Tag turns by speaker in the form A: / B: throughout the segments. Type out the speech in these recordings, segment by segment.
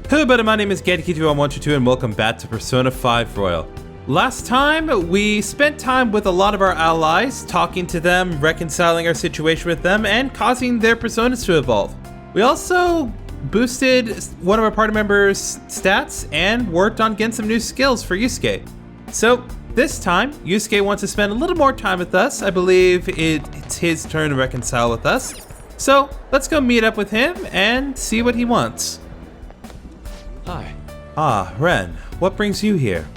A: Hello everybody, my name is Getkey2112 and welcome back to Persona 5 Royal. Last time, we spent time with a lot of our allies, talking to them, reconciling our situation with them, and causing their personas to evolve. We also boosted one of our party members' stats and worked on getting some new skills for Yusuke. So, this time, Yusuke wants to spend a little more time with us. I believe it's his turn to reconcile with us. So, let's go meet up with him and see what he wants.
B: Hi.
A: Ah, Ren, what brings you here?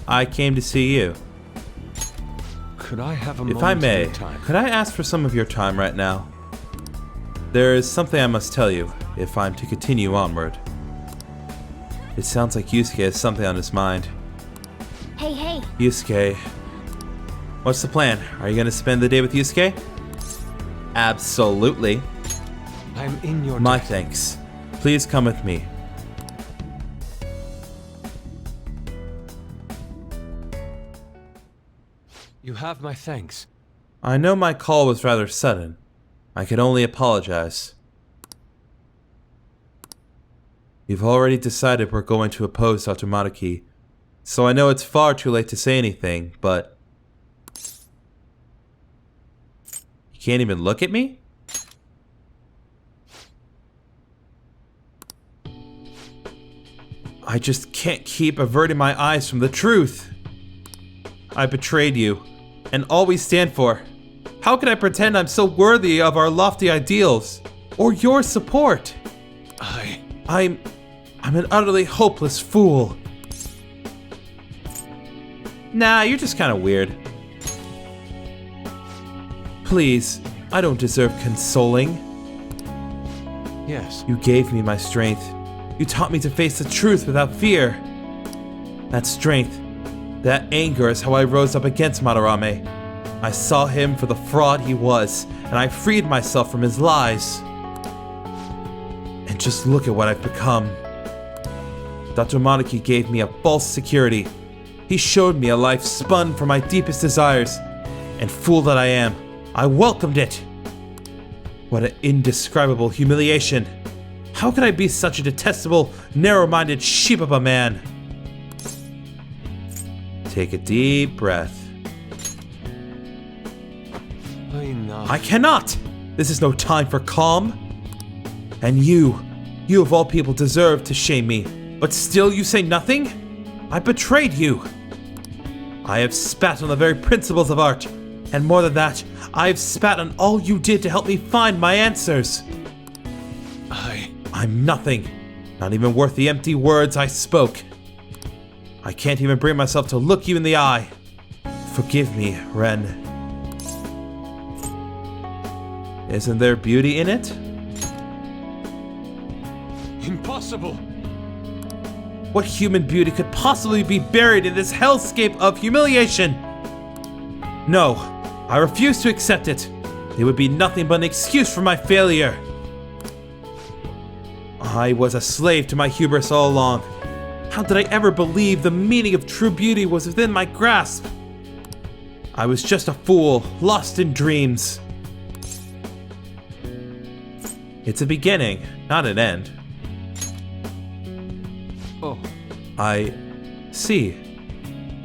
A: I came to see you.
B: Could I have a moment
A: If I may,
B: of your time?
A: could I ask for some of your time right now? There is something I must tell you, if I'm to continue onward. It sounds like Yusuke has something on his mind.
C: Hey.
A: Yusuke, what's the plan? Are you going to spend the day with Yusuke? Absolutely.
B: I'm in your
A: My
B: debt.
A: thanks. Please come with me.
B: You have my thanks.
A: I know my call was rather sudden. I can only apologize. You've already decided we're going to oppose Dr. Maruki, so I know it's far too late to say anything, but... You can't even look at me? I just can't keep averting my eyes from the truth. I betrayed you, and all we stand for. How can I pretend I'm so worthy of our lofty ideals, or your support? I'm an utterly hopeless fool. Nah, you're just kind of weird. Please, I don't deserve consoling.
B: Yes.
A: You gave me my strength. You taught me to face the truth without fear. That strength, that anger is how I rose up against Madarame. I saw him for the fraud he was, and I freed myself from his lies. And just look at what I've become. Dr. Maruki gave me a false security. He showed me a life spun from my deepest desires, and fool that I am, I welcomed it. What an indescribable humiliation. How could I be such a detestable, narrow-minded sheep of a man? Take a deep breath.
B: Enough.
A: I cannot! This is no time for calm. And you of all people deserve to shame me, but still you say nothing? I betrayed you. I have spat on the very principles of art, and more than that, I have spat on all you did to help me find my answers. I'm nothing, not even worth the empty words I spoke. I can't even bring myself to look you in the eye. Forgive me, Ren. Isn't there beauty in it?
B: Impossible.
A: What human beauty could possibly be buried in this hellscape of humiliation? No, I refuse to accept it. It would be nothing but an excuse for my failure. I was a slave to my hubris all along. How did I ever believe the meaning of true beauty was within my grasp? I was just a fool, lost in dreams. It's a beginning, not an end.
B: Oh.
A: I see.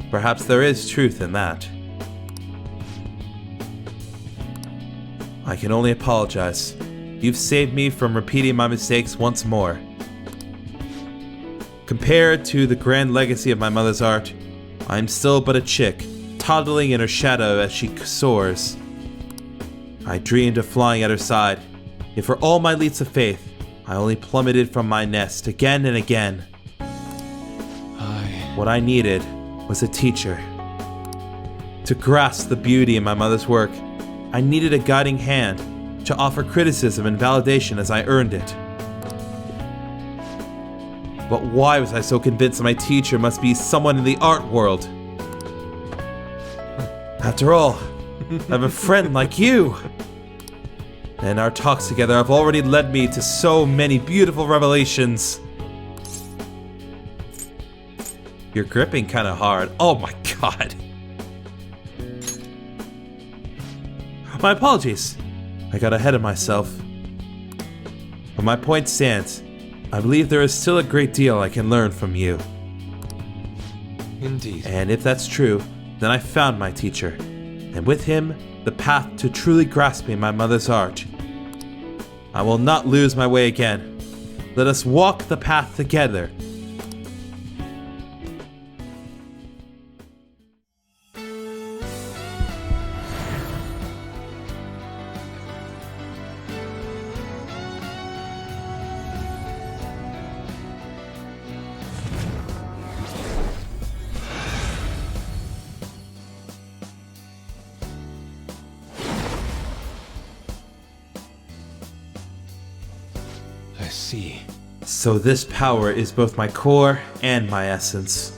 A: Perhaps there is truth in that. I can only apologize. You've saved me from repeating my mistakes once more. Compared to the grand legacy of my mother's art, I am still but a chick, toddling in her shadow as she soars. I dreamed of flying at her side, yet for all my leaps of faith, I only plummeted from my nest again and again. What I needed was a teacher. To grasp the beauty in my mother's work, I needed a guiding hand to offer criticism and validation as I earned it. But why was I so convinced that my teacher must be someone in the art world? After all, I have a friend like you. And our talks together have already led me to so many beautiful revelations. You're gripping kind of hard. Oh my god. My apologies. I got ahead of myself. But my point stands. I believe there is still a great deal I can learn from you.
B: Indeed.
A: And if that's true, then I found my teacher, and with him, the path to truly grasping my mother's art. I will not lose my way again. Let us walk the path together.
B: I see.
A: So this power is both my core and my essence.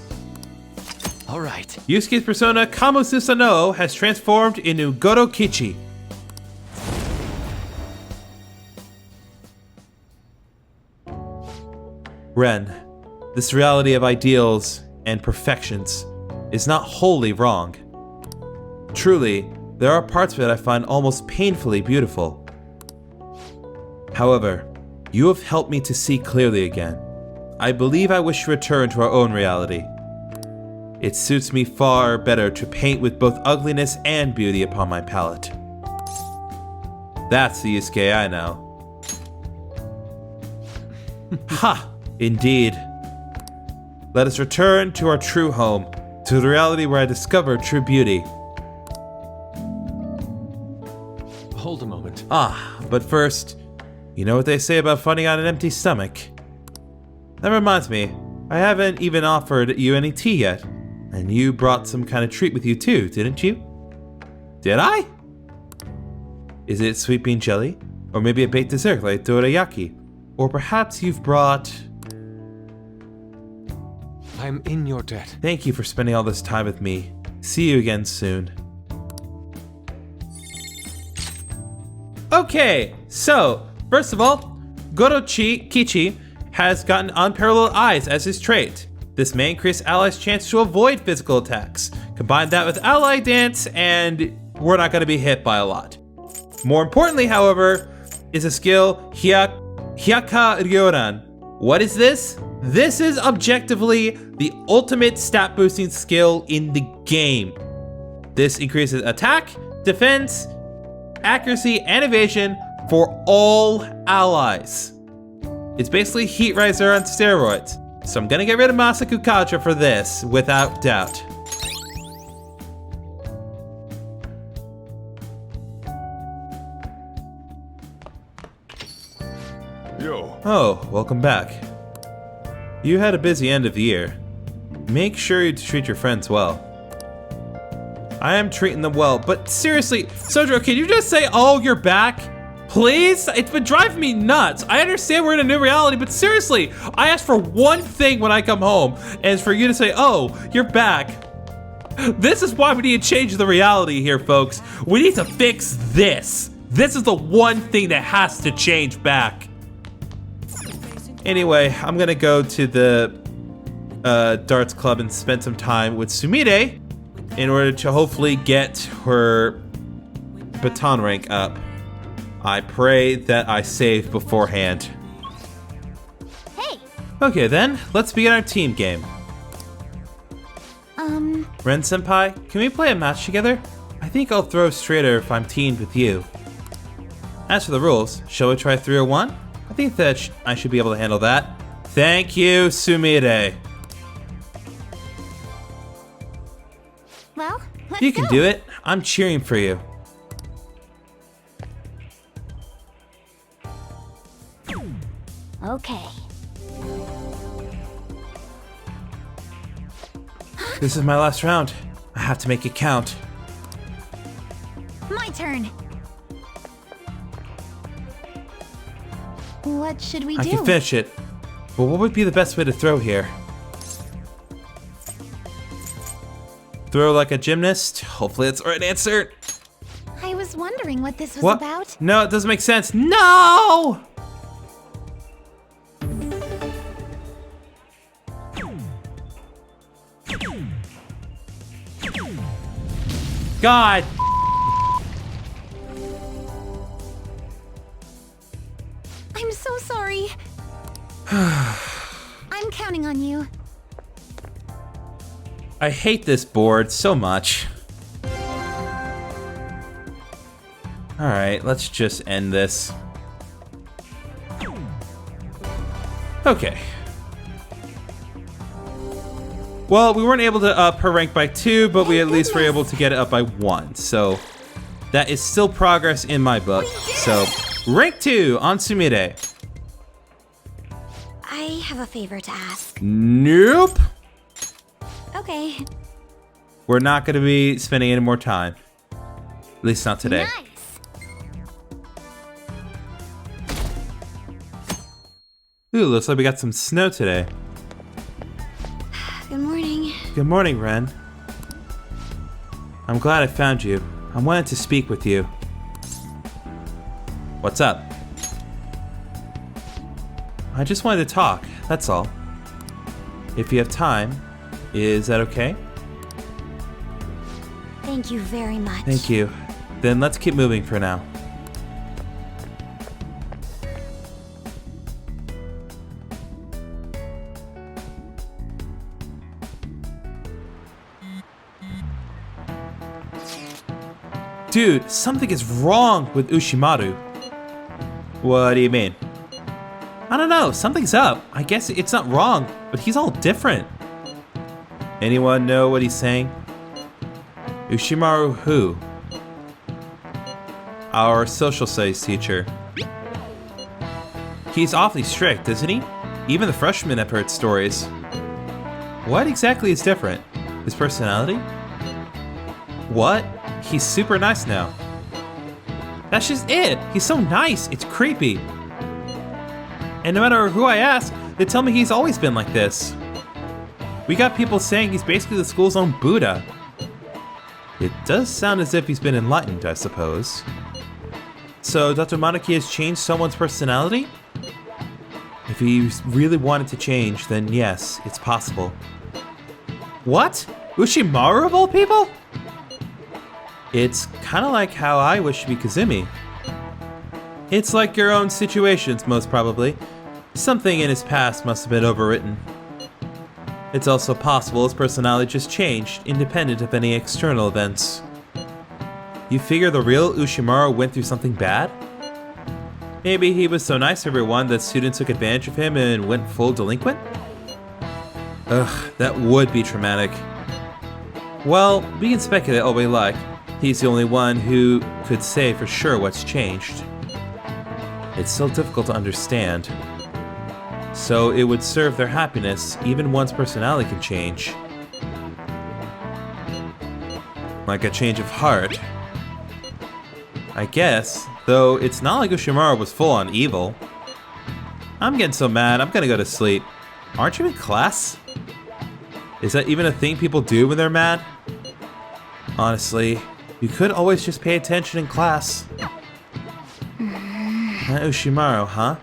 B: All right.
A: Yusuke's persona Kamususa no has transformed into Goro Kichi. Ren, this reality of ideals and perfections is not wholly wrong. Truly, there are parts of it I find almost painfully beautiful. However, you have helped me to see clearly again. I believe I wish to return to our own reality. It suits me far better to paint with both ugliness and beauty upon my palette. That's the Yusuke I know. Ha! Indeed. Let us return to our true home, to the reality where I discover true beauty.
B: Hold a moment.
A: But first, you know what they say about fighting on an empty stomach? That reminds me, I haven't even offered you any tea yet. And you brought some kind of treat with you too, didn't you? Did I? Is it sweet bean jelly? Or maybe a baked dessert like dorayaki? Or perhaps you've brought...
B: I'm in your debt.
A: Thank you for spending all this time with me. See you again soon. Okay, so, first of all, Goro Kichi has gotten unparalleled eyes as his trait. This may increase allies' chance to avoid physical attacks. Combine that with ally dance, and we're not going to be hit by a lot. More importantly, however, is a skill Hyaka Ryoran. What is this? This is objectively the ultimate stat boosting skill in the game. This increases attack, defense, accuracy, and evasion for all allies. It's basically Heat Riser on steroids. So I'm gonna get rid of Masaku Kaja for this, without doubt.
B: Yo.
A: Oh, welcome back. You had a busy end of the year. Make sure you treat your friends well. I am treating them well, but seriously, Sojiro, can you just say, oh, you're back? Please? It's been driving me nuts. I understand we're in a new reality, but seriously, I asked for one thing when I come home, and it's for you to say, oh, you're back. This is why we need to change the reality here, folks. We need to fix this. This is the one thing that has to change back. Anyway, I'm gonna go to the darts club and spend some time with Sumire in order to hopefully get her baton rank up. I pray that I save beforehand.
C: Hey!
A: Okay then, let's begin our team game. Ren-senpai, can we play a match together? I think I'll throw straighter if I'm teamed with you. As for the rules, shall we try 301? I think that I should be able to handle that. Thank you, Sumire.
C: Well, let's
A: You can
C: go.
A: do it. I'm cheering for you.
C: Okay.
A: This is my last round. I have to make it count.
C: My turn. What should we
A: I
C: do?
A: can finish it. But what would be the best way to throw here? Throw like a gymnast? Hopefully that's the right answer.
C: I was wondering what this was
A: What?
C: about.
A: No, it doesn't make sense. No! God.
C: I'm counting on you.
A: I hate this board so much. Alright, let's just end this. Okay. Well, we weren't able to up her rank by 2, but we at least were able to get it up by 1. So, that is still progress in my book. So, rank 2 on Sumire.
C: I have a favor to ask.
A: Nope.
C: Okay.
A: We're not going to be spending any more time. At least not today.
C: Nice.
A: Ooh, looks like we got some snow today.
C: Good morning.
A: Good morning, Ren. I'm glad I found you. I wanted to speak with you. What's up? I just wanted to talk, that's all. If you have time, is that okay?
C: Thank you very much.
A: Thank you. Then let's keep moving for now. Dude, something is wrong with Ushimaru. What do you mean? I don't know, something's up. I guess it's not wrong, but he's all different. Anyone know what he's saying? Ushimaru who? Our social studies teacher. He's awfully strict, isn't he? Even the freshmen have heard stories. What exactly is different? His personality? What? He's super nice now. That's just it. He's so nice. It's creepy. And no matter who I ask, they tell me he's always been like this. We got people saying he's basically the school's own Buddha. It does sound as if he's been enlightened, I suppose. So Dr. Monarchy has changed someone's personality? If he really wanted to change, then yes, it's possible. What? Ushimaru of all people? It's kind of like how I wish to be Kasumi. It's like your own situations, most probably. Something in his past must have been overwritten. It's also possible his personality just changed, independent of any external events. You figure the real Ushimaru went through something bad? Maybe he was so nice to everyone that students took advantage of him and went full delinquent? Ugh, that would be traumatic. Well, we can speculate all we like. He's the only one who could say for sure what's changed. It's so difficult to understand. So it would serve their happiness, even one's personality can change. Like a change of heart. I guess, though it's not like Ushimaru was full on evil. I'm getting so mad, I'm gonna go to sleep. Aren't you in class? Is that even a thing people do when they're mad? Honestly, you could always just pay attention in class. That Ushimaru, huh?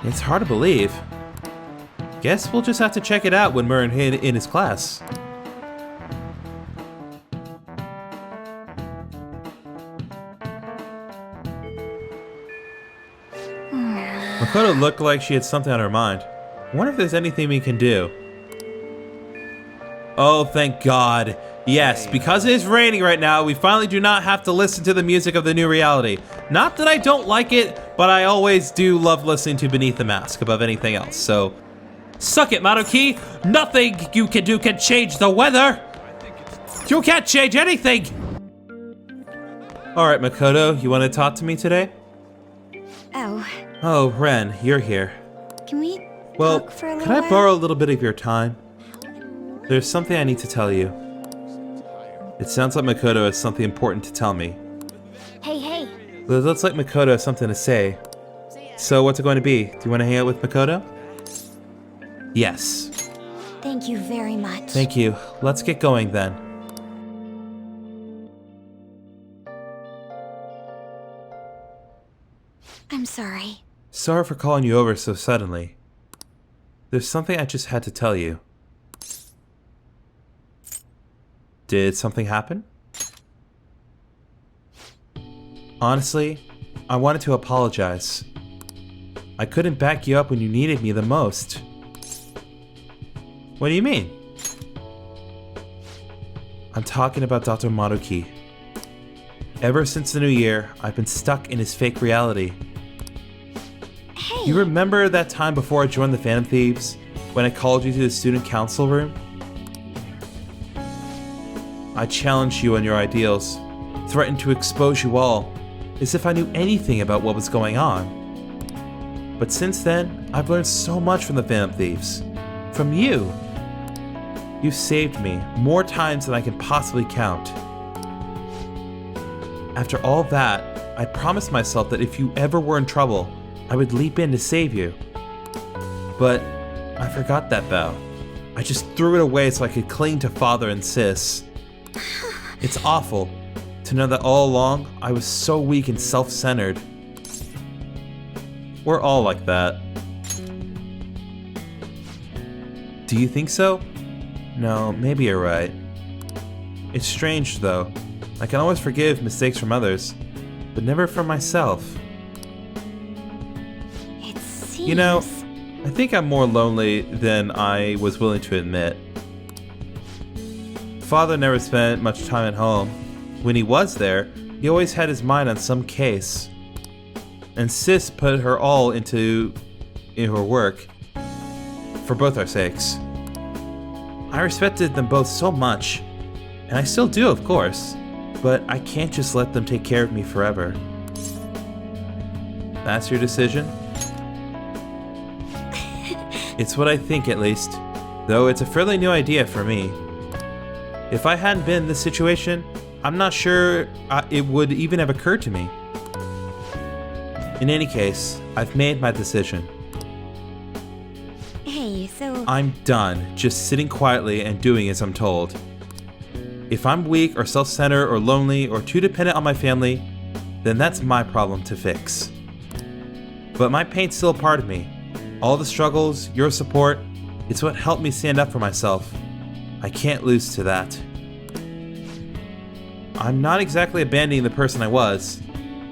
A: It's hard to believe. Guess we'll just have to check it out when we're in his class. Makoto looked like she had something on her mind. I wonder if there's anything we can do. Oh, thank God. Yes, because it is raining right now, we finally do not have to listen to the music of the new reality. Not that I don't like it, but I always do love listening to Beneath the Mask above anything else, so... Suck it, Maruki! Nothing you can do can change the weather! You can't change anything! Alright, Makoto, you want to talk to me today?
C: Oh,
A: Oh, Ren, you're here.
C: can we
A: Well,
C: talk for a little
A: could I
C: while?
A: borrow a little bit of your time? There's something I need to tell you. It sounds like Makoto has something important to tell me.
C: Hey, hey.
A: It looks like Makoto has something to say. So what's it going to be? Do you want to hang out with Makoto? Yes.
C: Thank you very much.
A: Thank you. Let's get going then.
C: I'm sorry.
A: Sorry for calling you over so suddenly. There's something I just had to tell you. Did something happen? Honestly, I wanted to apologize. I couldn't back you up when you needed me the most. What do you mean? I'm talking about Dr. Maruki. Ever since the new year, I've been stuck in his fake reality.
C: Hey.
A: You remember that time before I joined the Phantom Thieves, when I called you to the student council room? I challenged you on your ideals, threatened to expose you all, as if I knew anything about what was going on. But since then, I've learned so much from the Phantom Thieves. From you. You've saved me more times than I can possibly count. After all that, I promised myself that if you ever were in trouble, I would leap in to save you. But I forgot that vow. I just threw it away so I could cling to Father and Sis. It's awful to know that all along I was so weak and self-centered. We're all like that. Do you think so? No, maybe you're right. It's strange though. I can always forgive mistakes from others, but never from myself.
C: It seems...
A: You know, I think I'm more lonely than I was willing to admit. Father never spent much time at home. When he was there, he always had his mind on some case. And Sis put her all into her work, for both our sakes. I respected them both so much, and I still do, of course, but I can't just let them take care of me forever. That's your decision? It's what I think, at least, though it's a fairly new idea for me. If I hadn't been in this situation, I'm not sure it would even have occurred to me. In any case, I've made my decision.
C: Hey, so...
A: I'm done just sitting quietly and doing as I'm told. If I'm weak or self-centered or lonely or too dependent on my family, then that's my problem to fix. But my pain's still a part of me. All the struggles, your support, it's what helped me stand up for myself. I can't lose to that. I'm not exactly abandoning the person I was,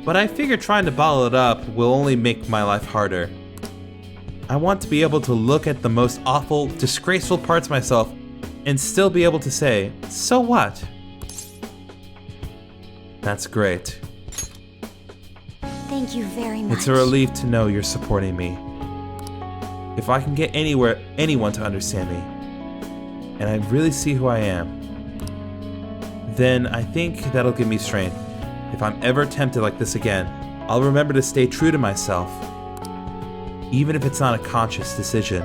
A: but I figure trying to bottle it up will only make my life harder. I want to be able to look at the most awful, disgraceful parts of myself and still be able to say, so what? That's great.
C: Thank you very much.
A: It's a relief to know you're supporting me. If I can get anyone to understand me, and I really see who I am, then I think that'll give me strength. If I'm ever tempted like this again, I'll remember to stay true to myself, even if it's not a conscious decision.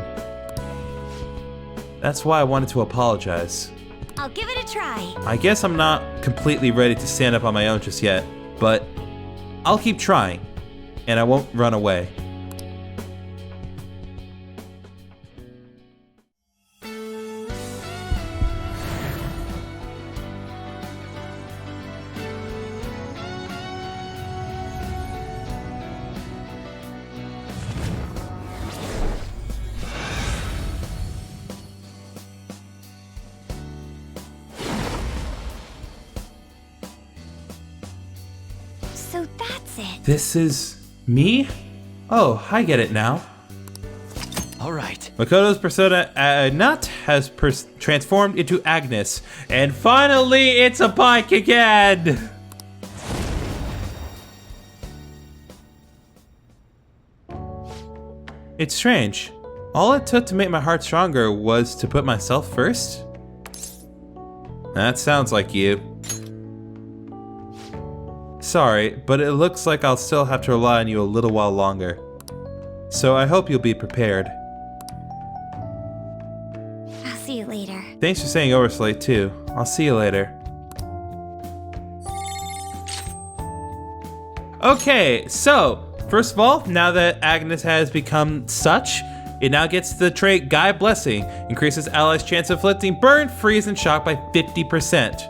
A: That's why I wanted to apologize.
C: I'll give it a try.
A: I guess I'm not completely ready to stand up on my own just yet, but I'll keep trying, and I won't run away.
C: So that's it.
A: This is me? Oh, I get it now.
B: All right.
A: Makoto's persona Nut has transformed into Agnes, and finally it's a bike again! It's strange. All it took to make my heart stronger was to put myself first? That sounds like you. Sorry, but it looks like I'll still have to rely on you a little while longer. So I hope you'll be prepared.
C: I'll see you later.
A: Thanks for staying over so late too. I'll see you later. Okay, so first of all, now that Agnes has become such, it now gets the trait Guy Blessing, increases allies' chance of inflicting burn, freeze, and shock by 50%.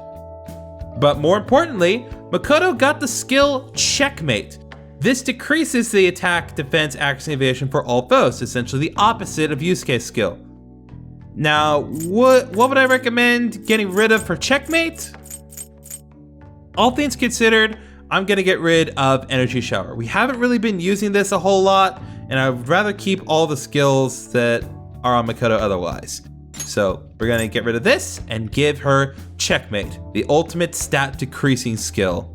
A: But more importantly, Makoto got the skill Checkmate. This decreases the attack, defense, accuracy, and evasion for all foes, essentially the opposite of Yusuke's skill. Now, what would I recommend getting rid of for Checkmate? All things considered, I'm gonna get rid of Energy Shower. We haven't really been using this a whole lot, and I would rather keep all the skills that are on Makoto otherwise. So we're gonna get rid of this and give her Checkmate, the ultimate stat decreasing skill.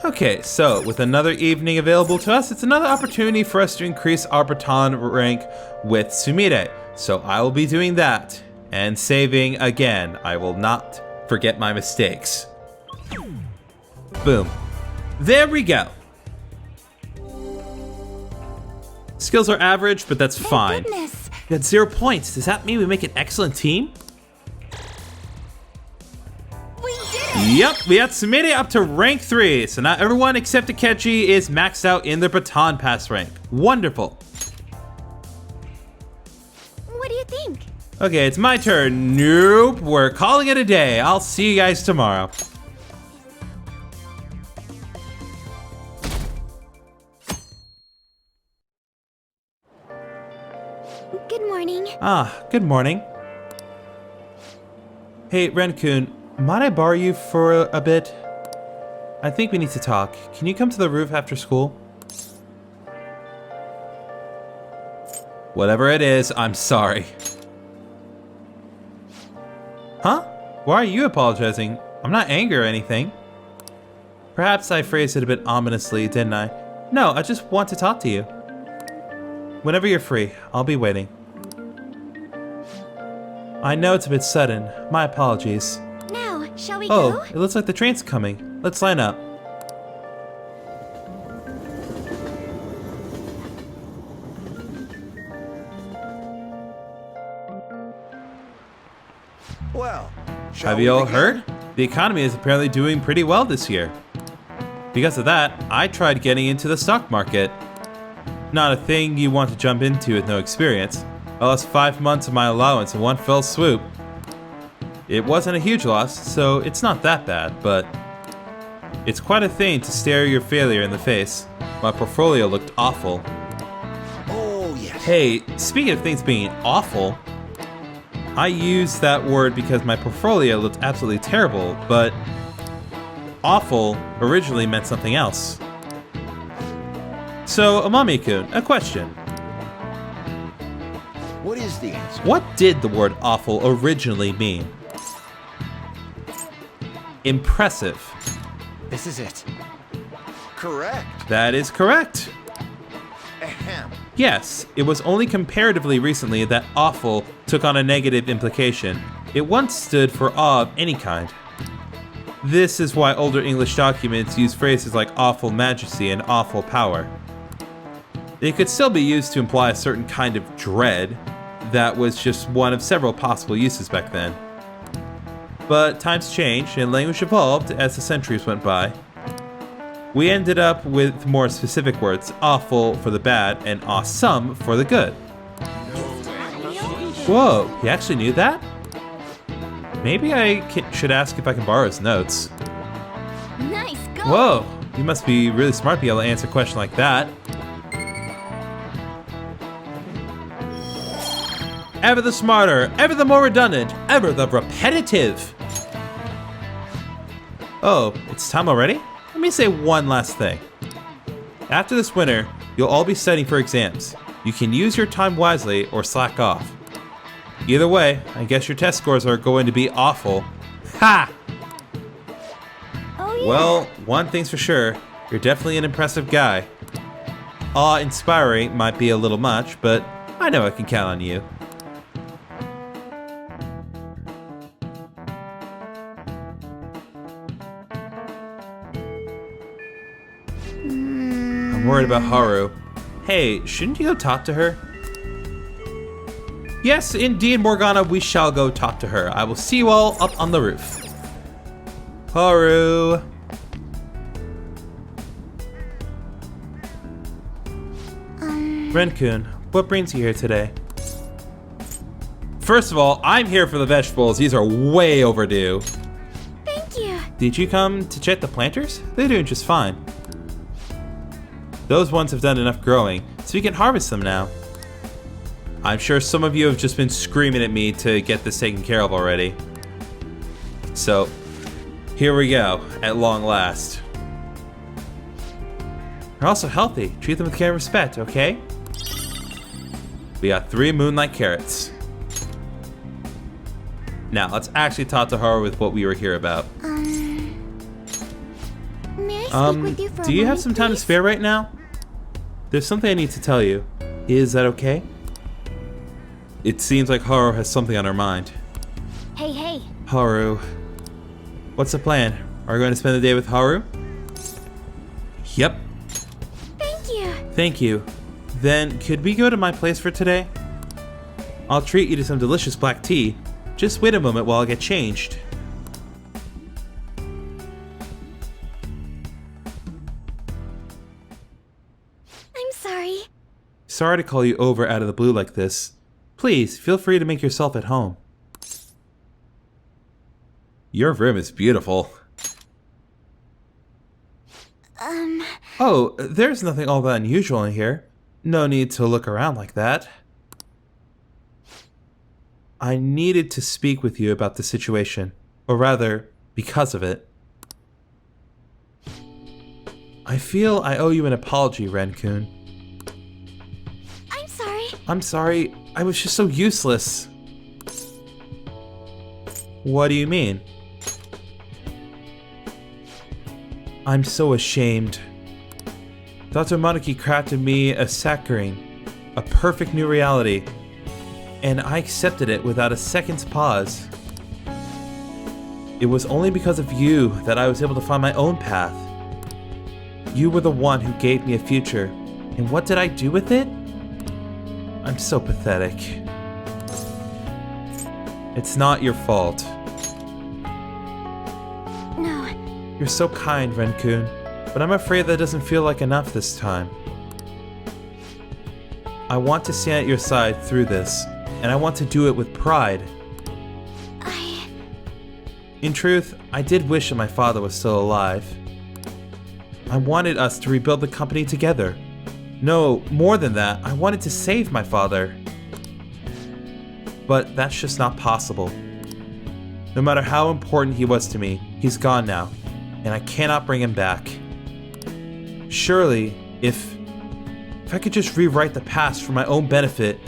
A: Okay, so with another evening available to us, it's another opportunity for us to increase our baton rank with Sumire. So I will be doing that and saving again. I will not forget my mistakes. Boom. There we go. Skills are average, but that's fine.
C: Goodness.
A: We got 0 points. Does that mean we make an excellent team?
C: We did it!
A: Yep, we got Sumire up to rank 3. So now everyone except Akechi is maxed out in their baton pass rank. Wonderful.
C: What do you think?
A: Okay, it's my turn. Nope, we're calling it a day. I'll see you guys tomorrow.
C: Good morning.
A: Ah, good morning. Hey, Ren-kun, might I borrow you for a bit? I think we need to talk. Can you come to the roof after school? Whatever it is, I'm sorry. Huh? Why are you apologizing? I'm not angry or anything. Perhaps I phrased it a bit ominously, didn't I? No, I just want to talk to you. Whenever you're free, I'll be waiting. I know it's a bit sudden. My apologies.
C: Now, shall we
A: Oh,
C: go?
A: it looks like the train's coming. Let's line up.
D: Well, shall
A: Have
D: we
A: you all
D: begin?
A: heard? The economy is apparently doing pretty well this year. Because of that, I tried getting into the stock market. Not a thing you want to jump into with no experience. I lost 5 months of my allowance in one fell swoop. It wasn't a huge loss, so it's not that bad, but it's quite a thing to stare your failure in the face. My portfolio looked awful.
D: Oh, yes.
A: Hey, speaking of things being awful, I use that word because my portfolio looked absolutely terrible, but awful originally meant something else. So, Amami-kun, a question.
D: What is the answer?
A: What did the word awful originally mean? Impressive.
B: This is it.
D: Correct.
A: That is correct.
D: Ahem.
A: Yes, it was only comparatively recently that awful took on a negative implication. It once stood for awe of any kind. This is why older English documents use phrases like awful majesty and awful power. It could still be used to imply a certain kind of dread that was just one of several possible uses back then. But times changed and language evolved as the centuries went by. We ended up with more specific words, awful for the bad and awesome for the good. Whoa, he actually knew that? Maybe I should ask if I can borrow his notes.
C: Nice go.
A: Whoa, you must be really smart to be able to answer a question like that. Ever the smarter, ever the more redundant, ever the repetitive. Oh, it's time already? Let me say one last thing. After this winter, you'll all be studying for exams. You can use your time wisely or slack off. Either way, I guess your test scores are going to be awful. Ha!
C: Oh yeah.
A: Well, one thing's for sure, you're definitely an impressive guy. Awe-inspiring might be a little much, but I know I can count on you. I'm worried about Haru. Hey, shouldn't you go talk to her? Yes, indeed, Morgana, we shall go talk to her. I will see you all up on the roof. Haru. Ren-kun, what brings you here today? First of all, I'm here for the vegetables. These are way overdue.
C: Thank you.
A: Did you come to check the planters? They're doing just fine. Those ones have done enough growing, so we can harvest them now. I'm sure some of you have just been screaming at me to get this taken care of already. So, here we go, at long last. They're also healthy. Treat them with care and respect, okay? We got 3 moonlight carrots. Now, let's actually talk to Haru with what we were here about.
C: May I speak with you for a
A: Do you have
C: moment,
A: some time to
C: please?
A: spare right now? There's something I need to tell you. Is that okay? It seems like Haru has something on her mind.
C: Hey, hey.
A: Haru. What's the plan? Are we going to spend the day with Haru? Yep.
C: Thank you.
A: Thank you. Then, could we go to my place for today? I'll treat you to some delicious black tea. Just wait a moment while I get changed.
C: I'm sorry.
A: Sorry to call you over out of the blue like this. Please, feel free to make yourself at home. Your room is beautiful. Oh, there's nothing all that unusual in here. No need to look around like that. I needed to speak with you about the situation. Or rather, because of it. I feel I owe you an apology, Ren-kun.
C: I'm sorry.
A: I'm sorry, I was just so useless. What do you mean? I'm so ashamed. Dr. Monarchy crafted me a saccharine, a perfect new reality, and I accepted it without a second's pause. It was only because of you that I was able to find my own path. You were the one who gave me a future, and what did I do with it? I'm so pathetic. It's not your fault.
C: No.
A: You're so kind, Ren-kun, but I'm afraid that doesn't feel like enough this time. I want to stand at your side through this, and I want to do it with pride. In truth, I did wish that my father was still alive. I wanted us to rebuild the company together. No, more than that, I wanted to save my father. But that's just not possible. No matter how important he was to me, he's gone now, and I cannot bring him back. Surely, if I could just rewrite the past for my own benefit,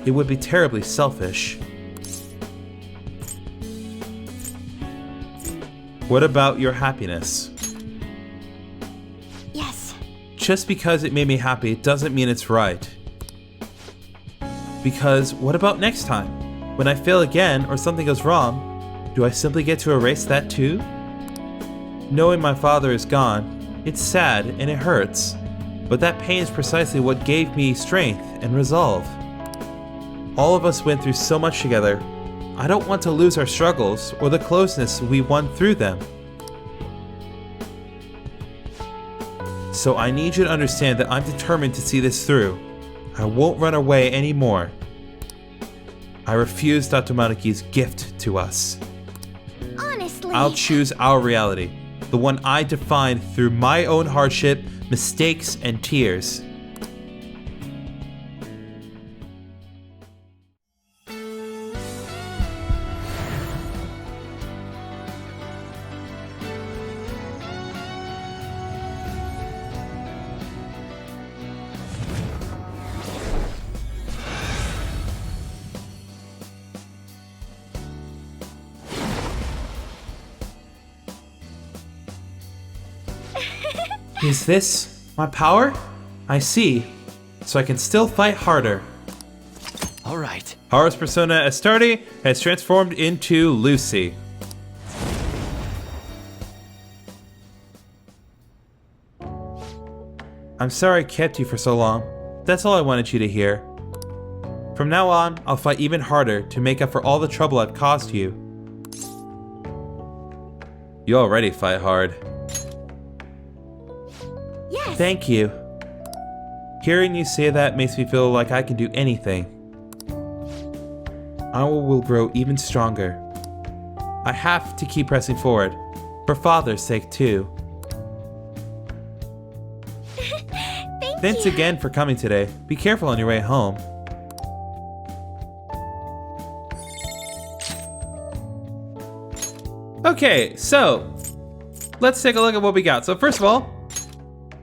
A: it would be terribly selfish. What about your happiness?
C: Yes.
A: Just because it made me happy doesn't mean it's right. Because what about next time? When I fail again or something goes wrong, do I simply get to erase that too? Knowing my father is gone, it's sad and it hurts, but that pain is precisely what gave me strength and resolve. All of us went through so much together. I don't want to lose our struggles or the closeness we won through them. So I need you to understand that I'm determined to see this through. I won't run away anymore. I refuse Dr. Monaki's gift to us.
C: Honestly.
A: I'll choose our reality, the one I defined through my own hardship, mistakes, and tears. Is this my power? I see. So I can still fight harder.
B: All right.
A: Haru's persona Astarte has transformed into Lucy. I'm sorry I kept you for so long. That's all I wanted you to hear. From now on, I'll fight even harder to make up for all the trouble I've caused you. You already fight hard.
C: Yes.
A: Thank you. Hearing you say that makes me feel like I can do anything. I will grow even stronger. I have to keep pressing forward, for Father's sake too.
C: Thank
A: Thanks
C: you.
A: again for coming today. Be careful on your way home. Okay, so let's take a look at what we got. So first of all,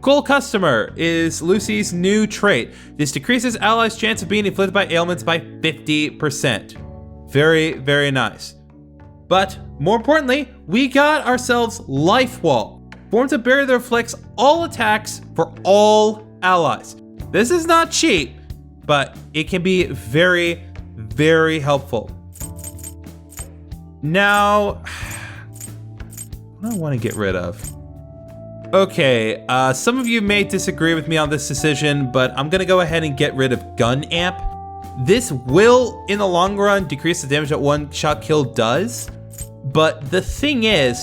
A: Cool Customer is Lucy's new trait. This decreases allies' chance of being inflicted by ailments by 50%. Very, very nice. But more importantly, we got ourselves Life Wall. Forms a barrier that reflects all attacks for all allies. This is not cheap, but it can be very, very helpful. Now, what do I want to get rid of? Okay, some of you may disagree with me on this decision, but I'm gonna go ahead and get rid of Gun Amp. This will, in the long run, decrease the damage that one-shot kill does, but the thing is,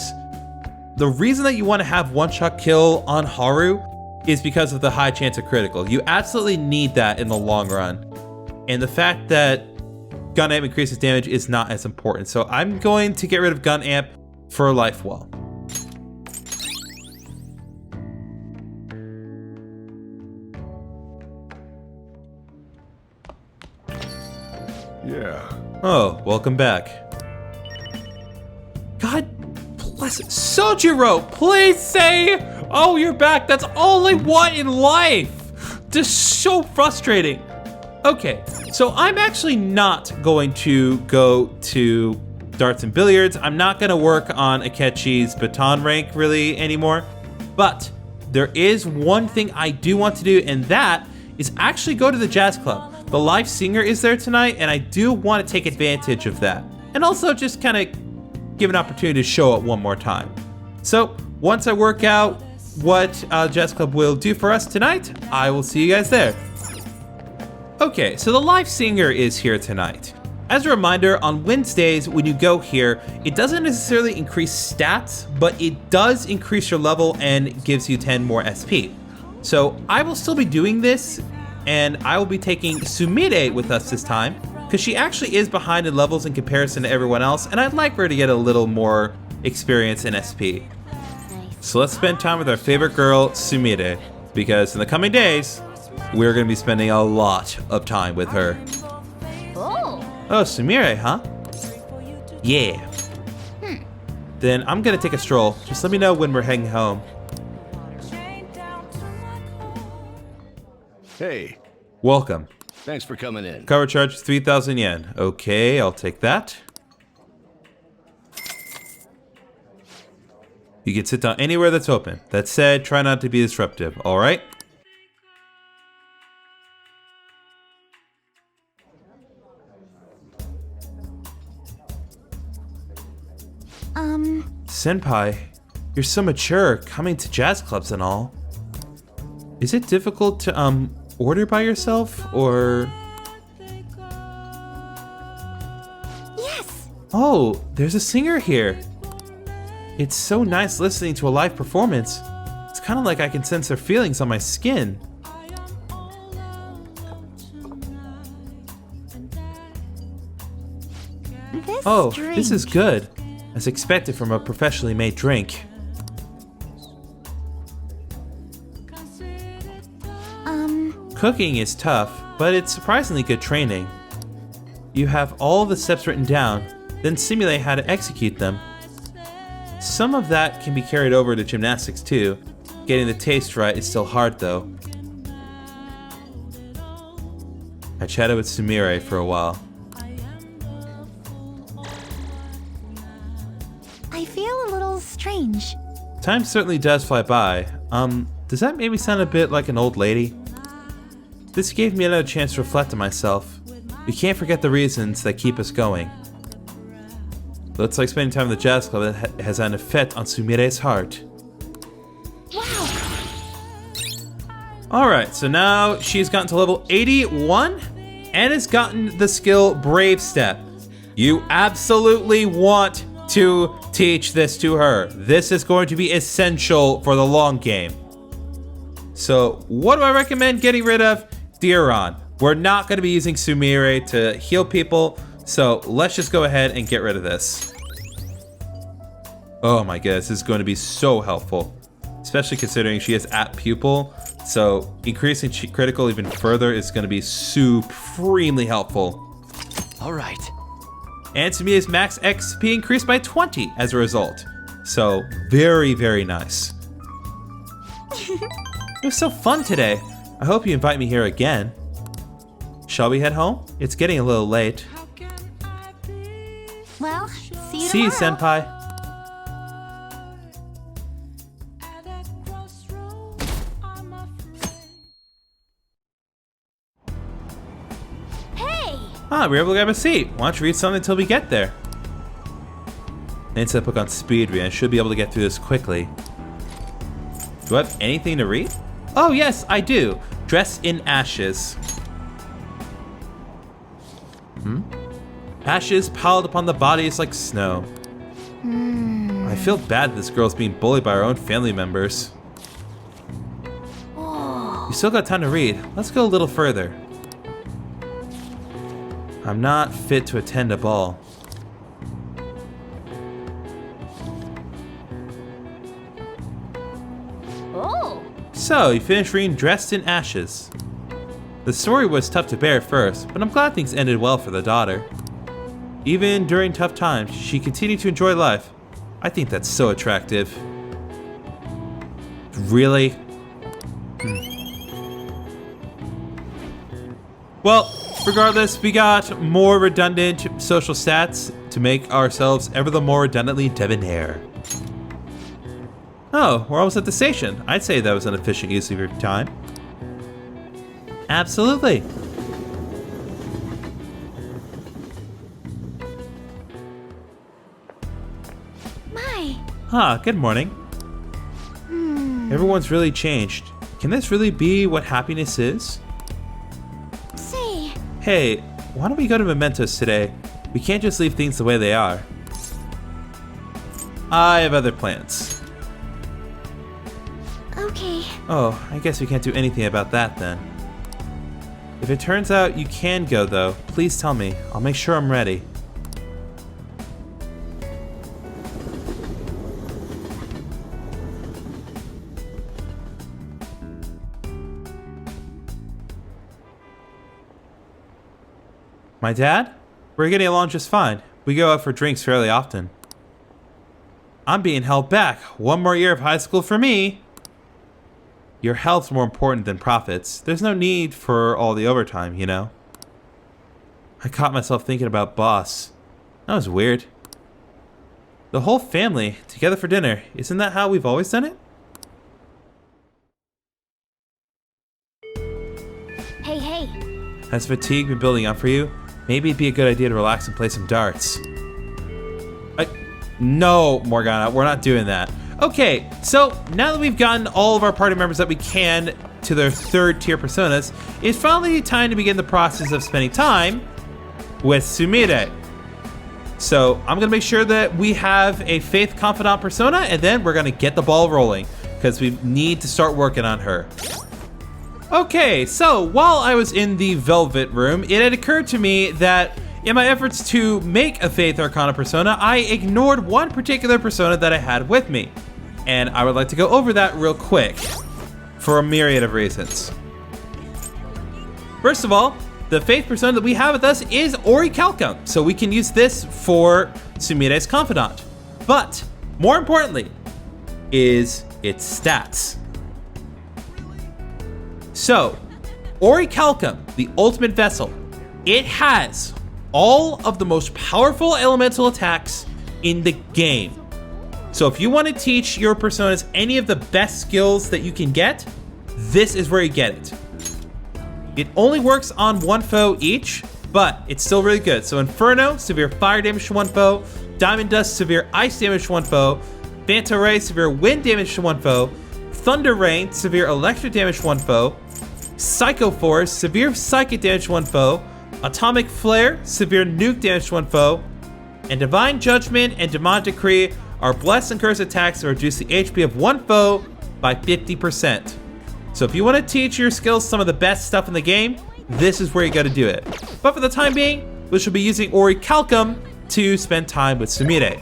A: the reason that you want to have one-shot kill on Haru is because of the high chance of critical. You absolutely need that in the long run. And the fact that Gun Amp increases damage is not as important. So I'm going to get rid of Gun Amp for Life Wall.
D: Yeah.
A: Oh, welcome back. God bless it. Sojiro, please say, oh, you're back. That's all I want in life. Just so frustrating. Okay, so I'm actually not going to go to darts and billiards. I'm not going to work on Akechi's baton rank really anymore. But there is one thing I do want to do, and that is actually go to the jazz club. The live singer is there tonight, and I do want to take advantage of that. And also just kind of give an opportunity to show up one more time. So once I work out what Jazz Club will do for us tonight, I will see you guys there. Okay, so the live singer is here tonight. As a reminder, on Wednesdays when you go here, it doesn't necessarily increase stats, but it does increase your level and gives you 10 more SP. So I will still be doing this, and I will be taking Sumire with us this time, because she actually is behind in levels in comparison to everyone else, and I'd like her to get a little more experience in SP. So let's spend time with our favorite girl, Sumire, because in the coming days, we're going to be spending a lot of time with her. Oh, Sumire, huh? Yeah. Then I'm going to take a stroll. Just let me know when we're heading home.
B: Hey,
A: Welcome.
B: thanks for coming in.
A: Cover charge 3,000 yen. Okay, I'll take that. You can sit down anywhere that's open. That said, try not to be disruptive, alright? Senpai, you're so mature, coming to jazz clubs and all. Is it difficult to, order by yourself, or...
C: Yes!
A: Oh, there's a singer here. It's so nice listening to a live performance. It's kind of like I can sense their feelings on my skin. Oh, this is good. As expected from a professionally made drink. Cooking is tough, but it's surprisingly good training. You have all the steps written down, then simulate how to execute them. Some of that can be carried over to gymnastics too. Getting the taste right is still hard though. I chatted with Sumire for a while.
C: I feel a little strange.
A: Time certainly does fly by. Does that make me sound a bit like an old lady? This gave me another chance to reflect on myself. We can't forget the reasons that keep us going. Looks like spending time in the jazz club has an effect on Sumire's heart.
C: Wow!
A: Alright, so now she's gotten to level 81 and has gotten the skill Brave Step. You absolutely want to teach this to her. This is going to be essential for the long game. So what do I recommend getting rid of? Diron. We're not going to be using Sumire to heal people, so let's just go ahead and get rid of this. Oh my goodness, this is going to be so helpful, especially considering she is at pupil, so increasing critical even further is going to be supremely helpful.
B: All right.
A: and Sumire's max XP increased by 20 as a result. So, very, very nice. It was so fun today. I hope you invite me here again. Shall we head home? It's getting a little late.
C: Well, see you
A: See you,
C: tomorrow.
A: Senpai.
C: Hey!
A: Ah, we were able to grab a seat. Why don't you read something until we get there? Instead of book on speed read, I should be able to get through this quickly. Do I have anything to read? Oh yes, I do. Dressed in ashes. Ashes piled upon the bodies like snow. I feel bad this girl's being bullied by her own family members. You still got time to read. Let's go a little further. I'm not fit to attend a ball.
C: Oh!
A: So, you finished reading Dressed in Ashes. The story was tough to bear at first, but I'm glad things ended well for the daughter. Even during tough times, she continued to enjoy life. I think that's so attractive. Really? Well, regardless, we got more redundant social stats to make ourselves ever the more redundantly debonair. Oh, we're almost at the station. I'd say that was an efficient use of your time. Absolutely.
C: My!
A: Good morning. Everyone's really changed. Can this really be what happiness is?
C: Say,
A: Hey, why don't we go to Mementos today? We can't just leave things the way they are. I have other plans.
C: okay.
A: Oh, I guess we can't do anything about that then. If it turns out you can go though, please tell me. I'll make sure I'm ready. My dad? We're getting along just fine. We go out for drinks fairly often. I'm being held back. One more year of high school for me. Your health's more important than profits. There's no need for all the overtime, you know? I caught myself thinking about Boss. That was weird. The whole family, together for dinner. Isn't that how we've always done it?
C: Hey, hey.
A: Has fatigue been building up for you? Maybe it'd be a good idea to relax and play some darts. No, Morgana, we're not doing that. Okay, so now that we've gotten all of our party members that we can to their third tier personas, it's finally time to begin the process of spending time with Sumire. So I'm gonna make sure that we have a faith confidant persona, and then we're gonna get the ball rolling because we need to start working on her. Okay, so while I was in the Velvet Room, it had occurred to me that in my efforts to make a Faith Arcana persona, I ignored one particular persona that I had with me. And I would like to go over that real quick for a myriad of reasons. First of all, the Faith persona that we have with us is Orichalcum, so we can use this for Sumire's confidant. But more importantly is its stats. So, Orichalcum, the ultimate vessel, it has all of the most powerful elemental attacks in the game. So if you want to teach your personas any of the best skills that you can get, this is where you get it. It only works on one foe each, but it's still really good. So Inferno, severe fire damage to one foe. Diamond Dust, severe ice damage to one foe. Vanta Ray, severe wind damage to one foe. Thunder Rain, severe electric damage to one foe. Psycho Force, severe psychic damage to one foe. Atomic Flare, severe nuke damage to one foe. And Divine Judgment and Demon Decree are blessed and cursed attacks that reduce the HP of one foe by 50%. So if you want to teach your skills some of the best stuff in the game, this is where you got to do it. But for the time being, we should be using Orichalcum to spend time with Sumire.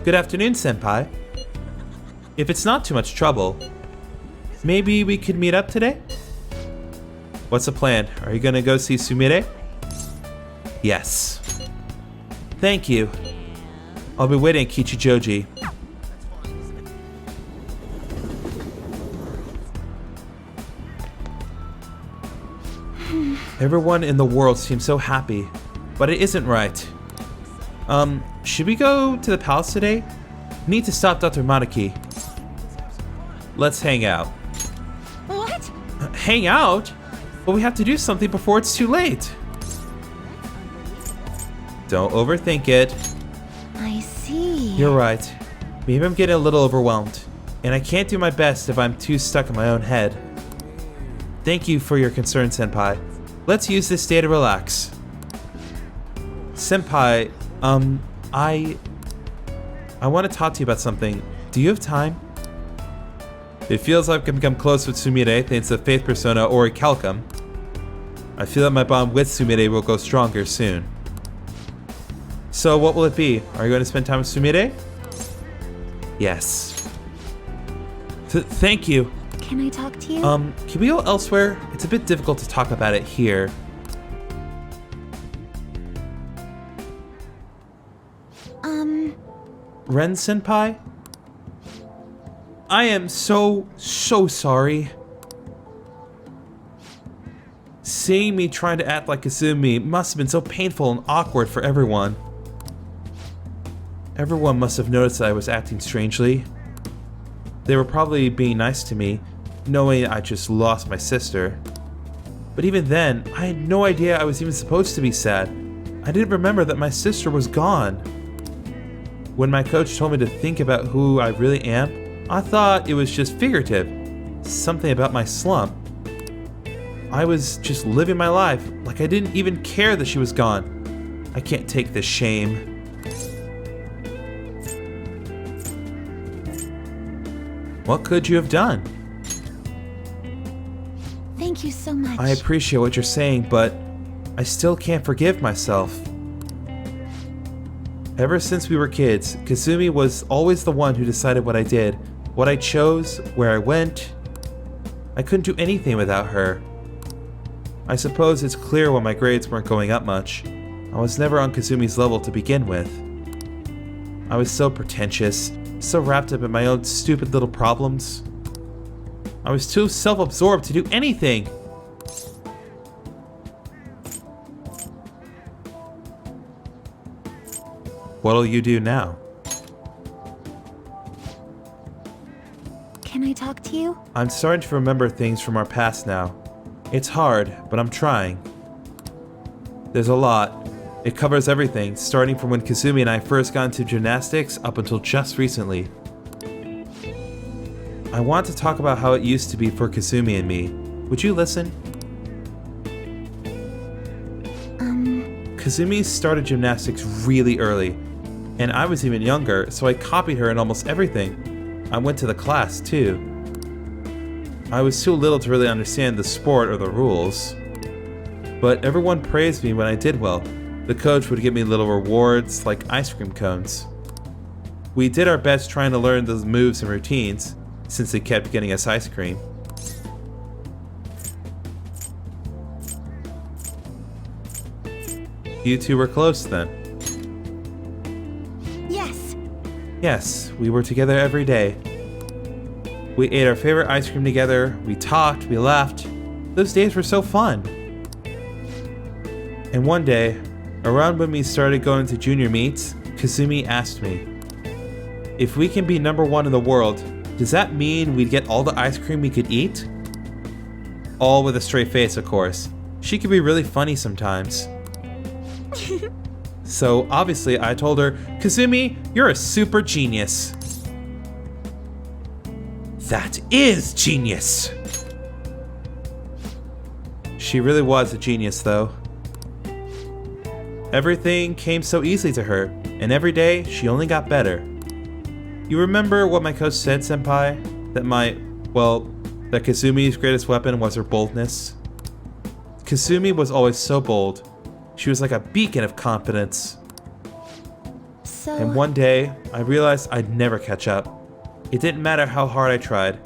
A: Good afternoon, Senpai. If it's not too much trouble, maybe we could meet up today? What's the plan? Are you gonna go see Sumire? Yes. Thank you. I'll be waiting at Kichijoji. Everyone in the world seems so happy, but it isn't right. Should we go to the palace today? Need to stop Dr. Manaki. Let's hang out.
C: What?
A: Hang out? But we have to do something before it's too late. Don't overthink it.
C: I see.
A: You're right. Maybe I'm getting a little overwhelmed, and I can't do my best if I'm too stuck in my own head. Thank you for your concern, Senpai. Let's use this day to relax. Senpai, I want to talk to you about something. Do you have time? It feels like I've become close with Sumire thanks to Faith Persona or Calcum. I feel that my bond with Sumire will go stronger soon. So what will it be? Are you going to spend time with Sumire? Yes. Thank you.
C: Can I talk to you?
A: Can we go elsewhere? It's a bit difficult to talk about it here. Ren Senpai? I am so sorry. Seeing me trying to act like Kasumi must have been so painful and awkward for everyone. Everyone must have noticed that I was acting strangely. They were probably being nice to me, knowing I just lost my sister. But even then, I had no idea I was even supposed to be sad. I didn't remember that my sister was gone. When my coach told me to think about who I really am, I thought it was just figurative, something about my slump. I was just living my life, like I didn't even care that she was gone. I can't take this shame. What could you have done?
C: Thank you so much.
A: I appreciate what you're saying, but I still can't forgive myself. Ever since we were kids, Kasumi was always the one who decided what I did, what I chose, where I went. I couldn't do anything without her. I suppose it's clear when my grades weren't going up much. I was never on Kasumi's level to begin with. I was so pretentious, so wrapped up in my own stupid little problems. I was too self-absorbed to do anything. What'll you do now?
C: Can I talk to you?
A: I'm starting to remember things from our past now. It's hard, but I'm trying. There's a lot. It covers everything, starting from when Kasumi and I first got into gymnastics up until just recently. I want to talk about how it used to be for Kasumi and me. Would you listen? Kasumi started gymnastics really early, and I was even younger, so I copied her in almost everything. I went to the class too. I was too little to really understand the sport or the rules, but everyone praised me when I did well. The coach would give me little rewards like ice cream cones. We did our best trying to learn those moves and routines, since they kept getting us ice cream. You two were close then?
C: Yes.
A: Yes, we were together every day. We ate our favorite ice cream together, we talked, we laughed. Those days were so fun. And one day, around when we started going to junior meets, Kasumi asked me, if we can be #1 in the world, does that mean we'd get all the ice cream we could eat? All with a straight face, of course. She could be really funny sometimes. So obviously I told her, Kasumi, you're a super genius. That is genius! She really was a genius though. Everything came so easily to her, and every day she only got better. You remember what my coach said, Senpai? That Kasumi's greatest weapon was her boldness? Kasumi was always so bold. She was like a beacon of confidence.
C: So...
A: And one day, I realized I'd never catch up. It didn't matter how hard I tried.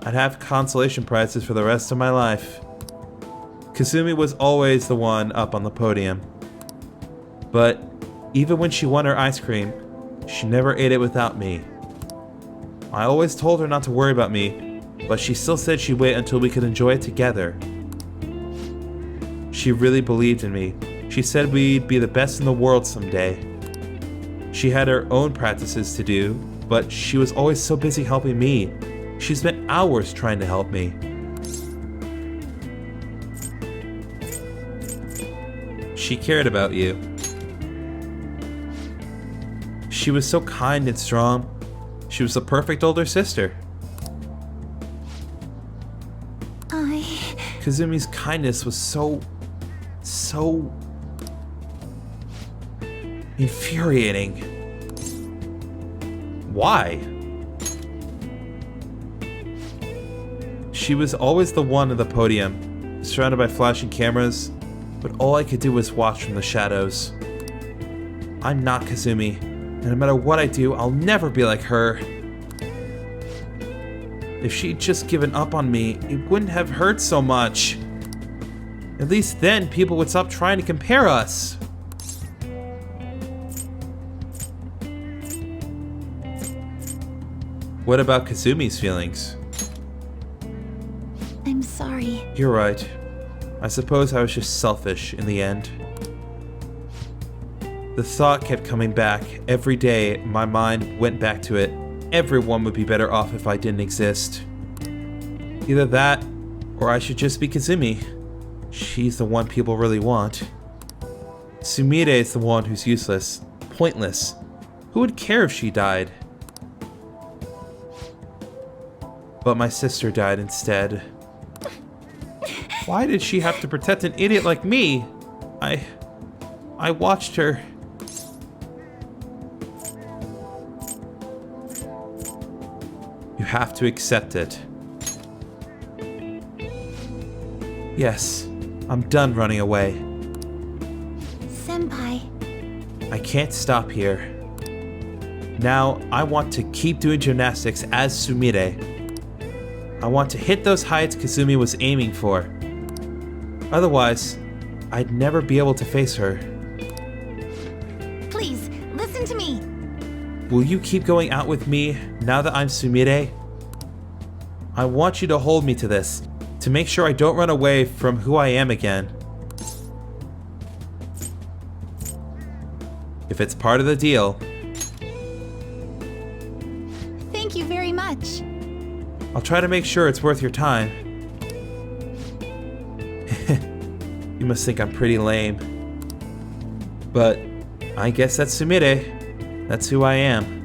A: I'd have consolation prizes for the rest of my life. Kasumi was always the one up on the podium. But even when she won her ice cream, she never ate it without me. I always told her not to worry about me, but she still said she'd wait until we could enjoy it together. She really believed in me. She said we'd be the best in the world someday. She had her own practices to do, but she was always so busy helping me. She spent hours trying to help me. She cared about you. She was so kind and strong. She was the perfect older sister. Kazumi's kindness was so infuriating. Why? She was always the one at the podium, surrounded by flashing cameras, but all I could do was watch from the shadows. I'm not Kasumi, and no matter what I do, I'll never be like her. If she'd just given up on me, it wouldn't have hurt so much. At least then people would stop trying to compare us. What about Kazumi's feelings?
C: I'm sorry.
A: You're right. I suppose I was just selfish in the end. The thought kept coming back. Every day, my mind went back to it. Everyone would be better off if I didn't exist. Either that, or I should just be Kasumi. She's the one people really want. Sumire is the one who's useless, pointless. Who would care if she died? But my sister died instead. Why did she have to protect an idiot like me? I watched her. You have to accept it. Yes, I'm done running away.
C: Senpai.
A: I can't stop here. Now, I want to keep doing gymnastics as Sumire. I want to hit those heights Kasumi was aiming for. Otherwise, I'd never be able to face her.
C: Please, listen to me.
A: Will you keep going out with me now that I'm Sumire? I want you to hold me to this, to make sure I don't run away from who I am again. If it's part of the deal.
C: Thank you very much.
A: I'll try to make sure it's worth your time. You must think I'm pretty lame. But I guess that's Sumire. That's who I am.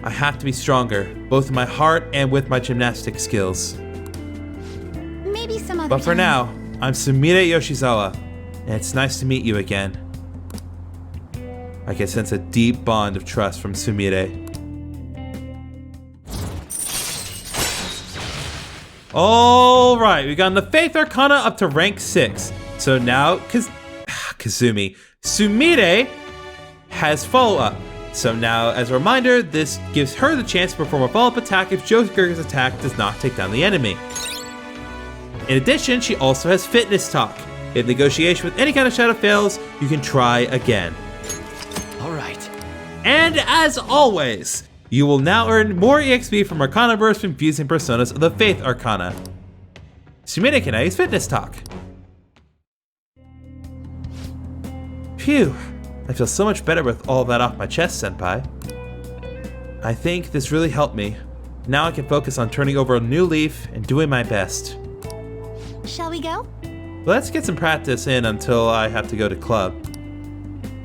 A: I have to be stronger, both in my heart and with my gymnastic skills.
C: Maybe some other
A: But for
C: time.
A: now, I'm Sumire Yoshizawa, and it's nice to meet you again. I can sense a deep bond of trust from Sumire. Alright, we got the Faith Arcana up to rank 6. So now, Kasumi, Sumire has follow-up. So now, as a reminder, this gives her the chance to perform a follow-up attack if Joker's attack does not take down the enemy. In addition, she also has Fitness Talk. If negotiation with any kind of shadow fails, you can try again.
B: Alright.
A: And as always, you will now earn more EXP from Arcana Burst from fusing personas of the Faith Arcana. Sumire can now use Fitness Talk. Phew, I feel so much better with all that off my chest, Senpai. I think this really helped me. Now I can focus on turning over a new leaf and doing my best.
C: Shall we go?
A: Let's get some practice in until I have to go to club.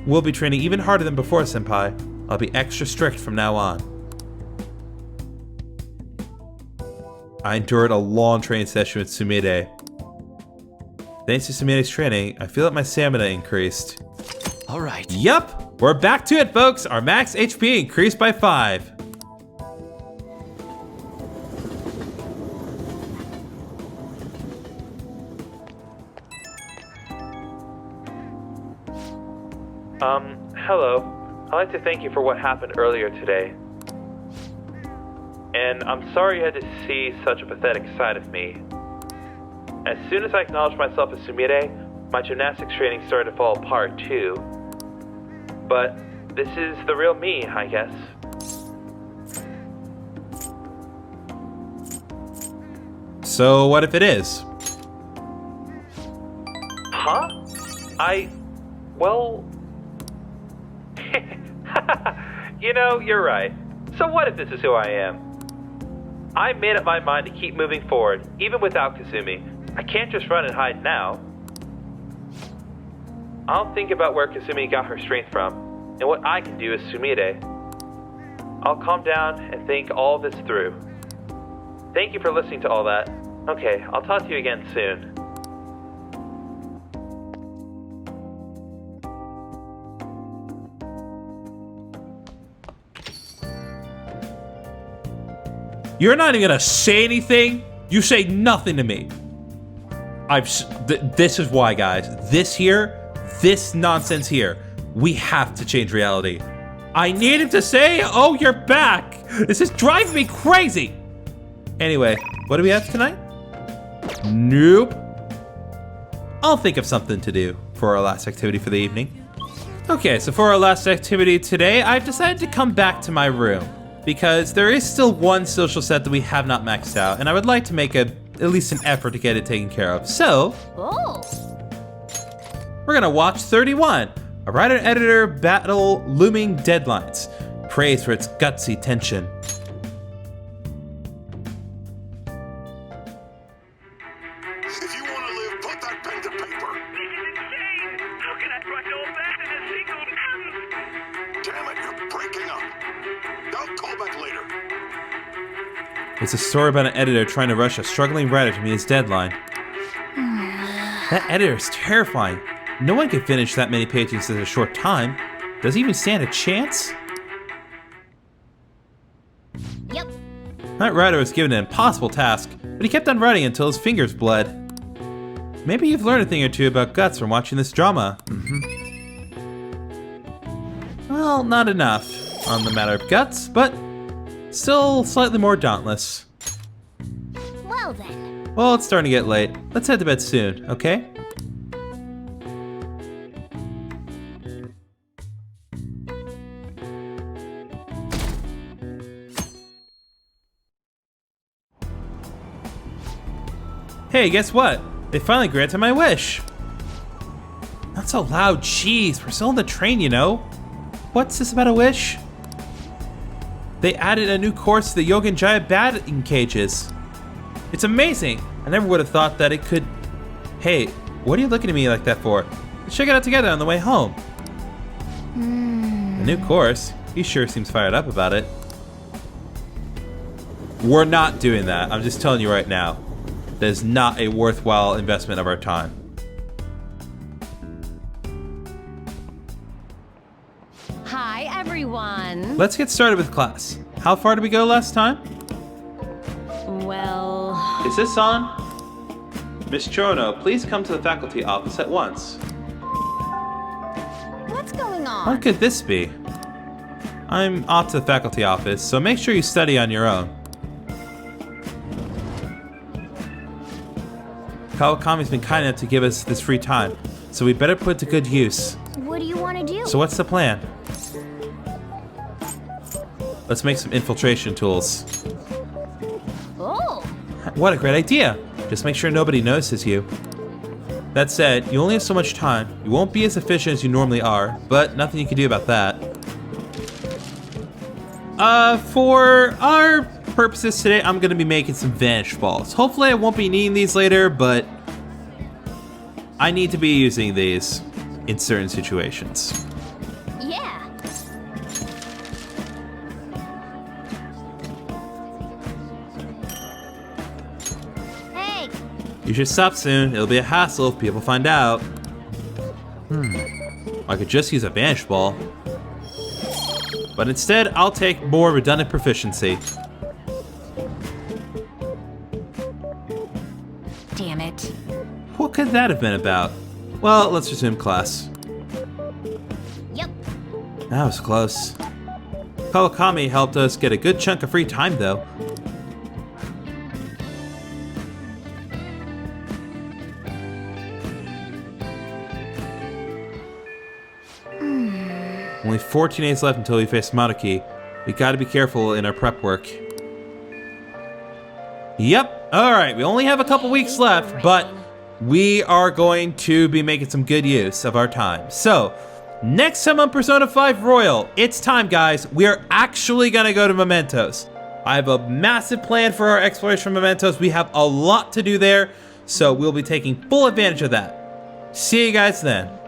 A: We'll be training even harder than before, Senpai. I'll be extra strict from now on. I endured a long training session with Sumire. Thanks to Sumire's training, I feel that my stamina increased.
B: Alright.
A: Yup, we're back to it, folks. Our max HP increased by 5. Hello. I'd like to thank you for what happened earlier today. And I'm sorry you had to see such a pathetic side of me. As soon as I acknowledged myself as Sumire, My gymnastics training started to fall apart too. But this is the real me, I guess. So what if it is? Huh? Well... You know, you're right. So what if this is who I am? I made up my mind to keep moving forward, even without Kasumi. I can't just run and hide now. I'll think about where Kasumi got her strength from, and what I can do as Sumire. I'll calm down and think all this through. Thank you for listening to all that. Okay, I'll talk to you again soon. You're not even gonna say anything? You say nothing to me. This is why, guys. This nonsense here. We have to change reality. I needed to say, oh, you're back. This is driving me crazy. Anyway, what do we have tonight? Nope. I'll think of something to do for our last activity for the evening. Okay, so for our last activity today, I've decided to come back to my room because there is still one social set that we have not maxed out, and I would like to make at least an effort to get it taken care of. So, we're gonna watch 31, a writer-editor battle looming deadlines, praised for its gutsy tension.
E: If you want to live, put that pen to paper.
F: This is insane! How can I write all that in a single sentence?
E: Damn it, you're breaking up. I'll call back later.
A: It's a story about an editor trying to rush a struggling writer to meet his deadline. That editor is terrifying. No one can finish that many pages in a short time. Does he even stand a chance?
C: Yep.
A: That writer was given an impossible task, but he kept on writing until his fingers bled. Maybe you've learned a thing or two about guts from watching this drama. Well, not enough on the matter of guts, but still slightly more dauntless.
C: Well then.
A: Well, it's starting to get late. Let's head to bed soon, okay? Hey, guess what? They finally granted my wish. Not so loud, jeez. We're still on the train, you know. What's this about a wish? They added a new course to the Yogan Giant batting cages. It's amazing. I never would have thought that it could... Hey, what are you looking at me like that for? Let's check it out together on the way home. A new course? He sure seems fired up about it. We're not doing that. I'm just telling you right now. That is not a worthwhile investment of our time.
G: Hi, everyone.
A: Let's get started with class. How far did we go last time?
G: Well,
A: Is this on? Miss Chono, please come to the faculty office at once.
C: What's going on?
A: What could this be? I'm off to the faculty office, so make sure you study on your own. Kawakami's been kind enough to give us this free time, so we better put it to good use.
C: What do you want to do?
A: So what's the plan? Let's make some infiltration tools.
C: Oh.
A: What a great idea! Just make sure nobody notices you. That said, you only have so much time. You won't be as efficient as you normally are, but nothing you can do about that. For our purposes today, I'm gonna be making some vanish balls. Hopefully I won't be needing these later, but I need to be using these in certain situations.
C: Yeah. Hey.
A: You should stop soon. It'll be a hassle if people find out. I could just use a vanish ball. But instead, I'll take more redundant proficiency.
C: Damn it.
A: What could that have been about? Well, let's resume class.
C: Yep.
A: That was close. Kawakami helped us get a good chunk of free time, though. Only 14 days left until we face Maruki. We gotta be careful in our prep work. Yep, alright, we only have a couple weeks left, but we are going to be making some good use of our time. So, next time on Persona 5 Royal, it's time, guys. We are actually gonna go to Mementos. I have a massive plan for our exploration of Mementos. We have a lot to do there, so we'll be taking full advantage of that. See you guys then.